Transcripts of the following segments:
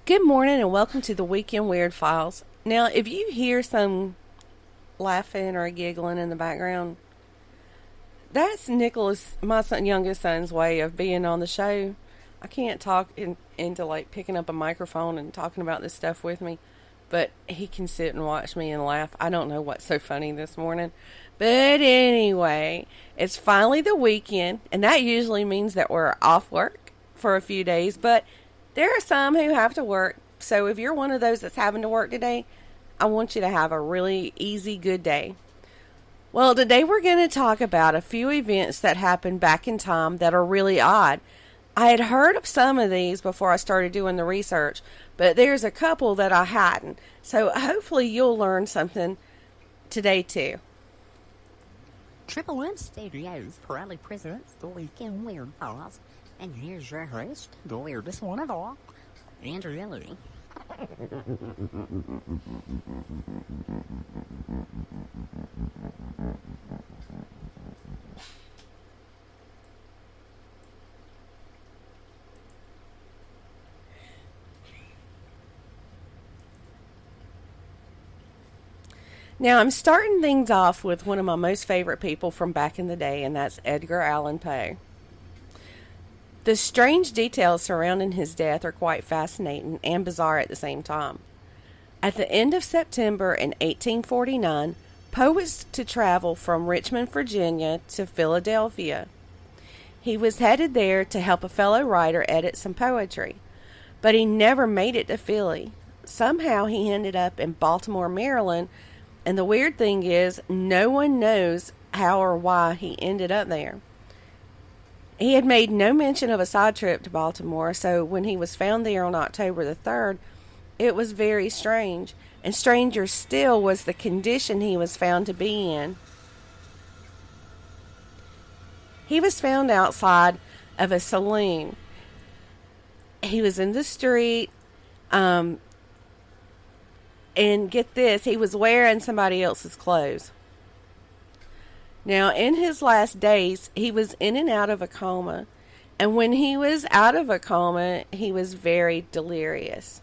Good morning and welcome to the Weekend Weird Files. Now, if you hear some laughing or giggling in the background, that's Nicholas, my youngest son's way of being on the show. I can't talk into like picking up a microphone and talking about this stuff with me, but he can sit and watch me and laugh. I don't know what's so funny this morning. But anyway, it's finally the weekend, and that usually means that we're off work for a few days, but there are some who have to work, so if you're one of those that's having to work today, I want you to have a really easy, good day. Well, today we're going to talk about a few events that happened back in time that are really odd. I had heard of some of these before I started doing the research, but there's a couple that I hadn't, so hopefully you'll learn something today too. Triple M Studios proudly presents the Weekend Weird Files. And here's your host, the weirdest one of all, Andrea Louie. Now, I'm starting things off with one of my most favorite people from back in the day, and that's Edgar Allan Poe. The strange details surrounding his death are quite fascinating and bizarre at the same time. At the end of September in 1849, Poe was to travel from Richmond, Virginia to Philadelphia. He was headed there to help a fellow writer edit some poetry, but he never made it to Philly. Somehow he ended up in Baltimore, Maryland, and the weird thing is, no one knows how or why he ended up there. He had made no mention of a side trip to Baltimore, so when he was found there on October the 3rd, it was very strange. And stranger still was the condition he was found to be in. He was found outside of a saloon. He was in the street, and get this, he was wearing somebody else's clothes. Now, in his last days, he was in and out of a coma. And when he was out of a coma, he was very delirious.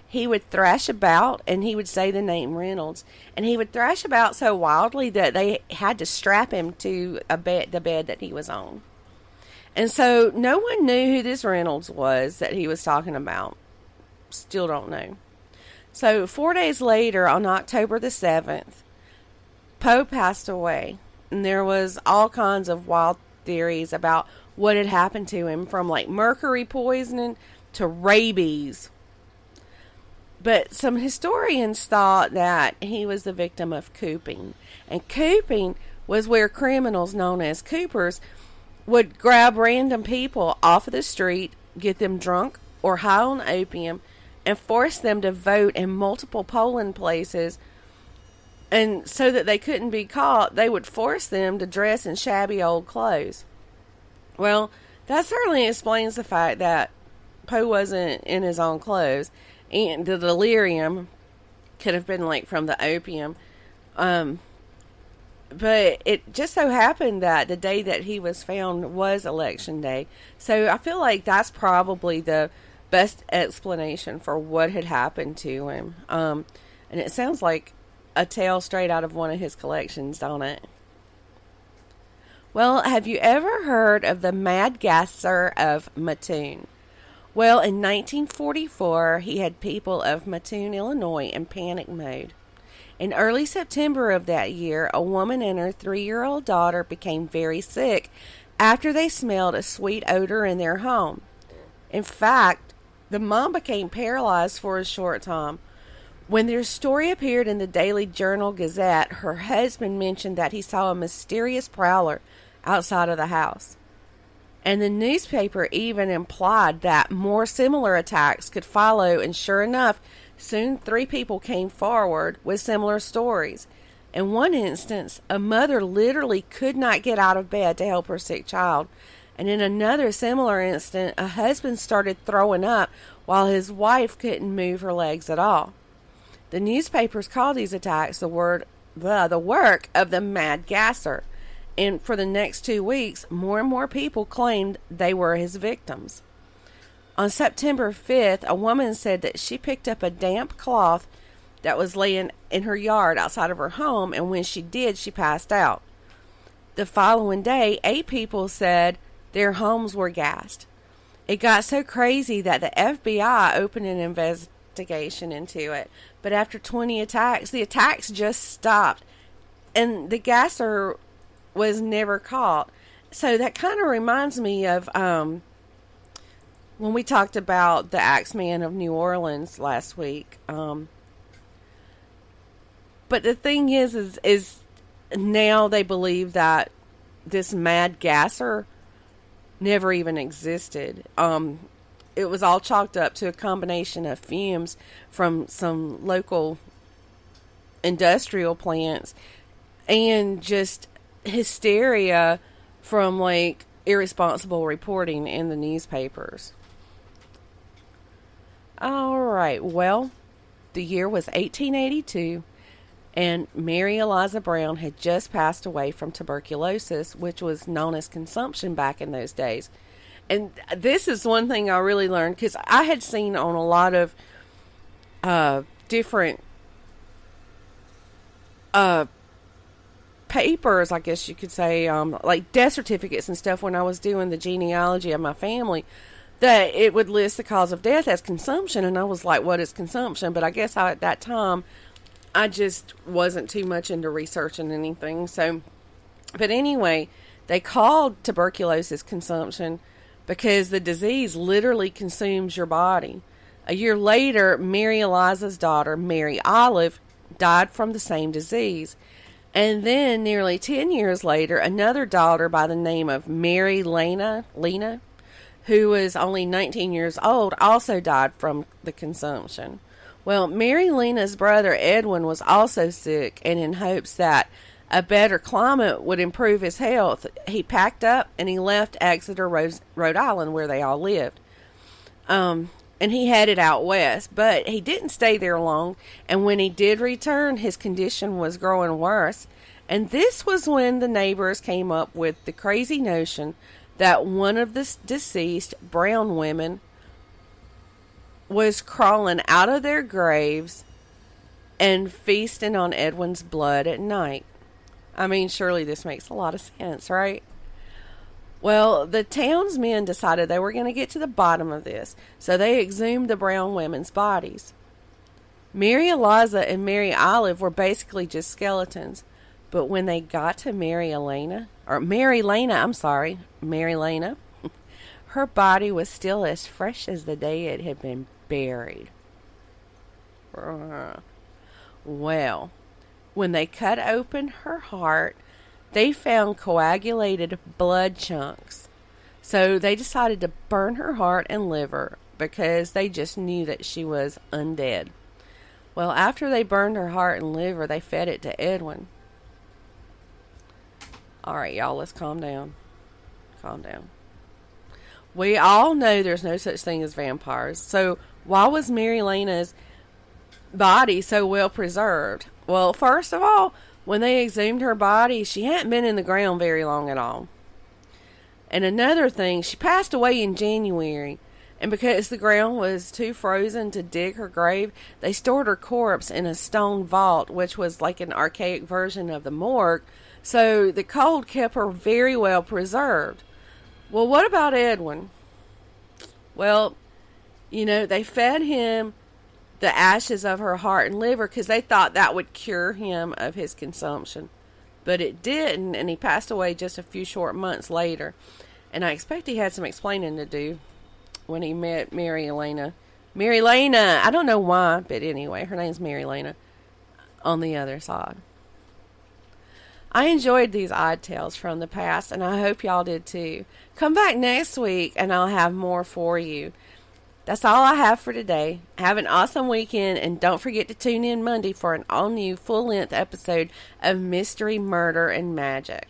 He would thrash about, and he would say the name Reynolds. And he would thrash about so wildly that they had to strap him to the bed that he was on. And so no one knew who this Reynolds was that he was talking about. Still don't know. So 4 days later, on October the 7th, Poe passed away. And there was all kinds of wild theories about what had happened to him, from like mercury poisoning to rabies. But some historians thought that he was the victim of cooping. And cooping was where criminals known as coopers would grab random people off of the street, get them drunk or high on opium, and force them to vote in multiple polling places. And so that they couldn't be caught, they would force them to dress in shabby old clothes. Well, that certainly explains the fact that Poe wasn't in his own clothes. And the delirium could have been like from the opium. But it just so happened that the day that he was found was election day. So I feel like that's probably the best explanation for what had happened to him. And it sounds like a tale straight out of one of his collections, don't it? Well, have you ever heard of the Mad Gasser of Mattoon? Well, in 1944, he had people of Mattoon, Illinois, in panic mode. In early September of that year, a woman and her 3-year-old daughter became very sick after they smelled a sweet odor in their home. In fact, the mom became paralyzed for a short time. When their story appeared in the Daily Journal Gazette, her husband mentioned that he saw a mysterious prowler outside of the house. And the newspaper even implied that more similar attacks could follow, and sure enough, soon 3 people came forward with similar stories. In one instance, a mother literally could not get out of bed to help her sick child. And in another similar instance, a husband started throwing up while his wife couldn't move her legs at all. The newspapers call these attacks the work of the Mad Gasser, and for the next 2 weeks, more and more people claimed they were his victims. On September 5th, a woman said that she picked up a damp cloth that was laying in her yard outside of her home, and when she did, she passed out. The following day, 8 people said their homes were gassed. It got so crazy that the FBI opened an investigation into it. But after 20 attacks, the attacks just stopped, and the gasser was never caught. So that kind of reminds me of when we talked about the Axeman of New Orleans last week. But the thing is now they believe that this mad gasser never even existed. It was all chalked up to a combination of fumes from some local industrial plants and just hysteria from like irresponsible reporting in the newspapers. All right, well, the year was 1882, and Mary Eliza Brown had just passed away from tuberculosis, which was known as consumption back in those days. And this is one thing I really learned, because I had seen on a lot of different papers, I guess you could say, like death certificates and stuff when I was doing the genealogy of my family, that it would list the cause of death as consumption. And I was like, what is consumption? But I guess at that time, I just wasn't too much into researching anything. So, but anyway, they called tuberculosis consumption because the disease literally consumes your body. A year later, Mary Eliza's daughter, Mary Olive, died from the same disease. And then nearly 10 years later, another daughter by the name of Mary Lena, who was only 19 years old, also died from the consumption. Well, Mary Lena's brother Edwin was also sick, and in hopes that a better climate would improve his health, he packed up and he left Exeter, Rhode Island, where they all lived. And he headed out west, but he didn't stay there long, and when he did return, his condition was growing worse. And this was when the neighbors came up with the crazy notion that one of the deceased brown women was crawling out of their graves and feasting on Edwin's blood at night. I mean, surely this makes a lot of sense, right? Well, the townsmen decided they were going to get to the bottom of this, so they exhumed the brown women's bodies. Mary Eliza and Mary Olive were basically just skeletons, but when they got to Mary Lena, her body was still as fresh as the day it had been buried. Well, when they cut open her heart, they found coagulated blood chunks. So they decided to burn her heart and liver because they just knew that she was undead. Well, after they burned her heart and liver, they fed it to Edwin. All right, y'all, let's calm down. Calm down. We all know there's no such thing as vampires. So why was Mary Lena's body so well preserved? Well, first of all, when they exhumed her body, she hadn't been in the ground very long at all. And another thing, she passed away in January. And because the ground was too frozen to dig her grave, they stored her corpse in a stone vault, which was like an archaic version of the morgue. So the cold kept her very well preserved. Well, what about Edwin? Well, they fed him the ashes of her heart and liver because they thought that would cure him of his consumption. But it didn't, and he passed away just a few short months later. And I expect he had some explaining to do when he met Mary Lena. Mary Lena, I don't know why, but anyway, her name's Mary Lena on the other side. I enjoyed these odd tales from the past, and I hope y'all did too. Come back next week, and I'll have more for you. That's all I have for today. Have an awesome weekend, and don't forget to tune in Monday for an all-new full-length episode of Mystery, Murder, and Magic.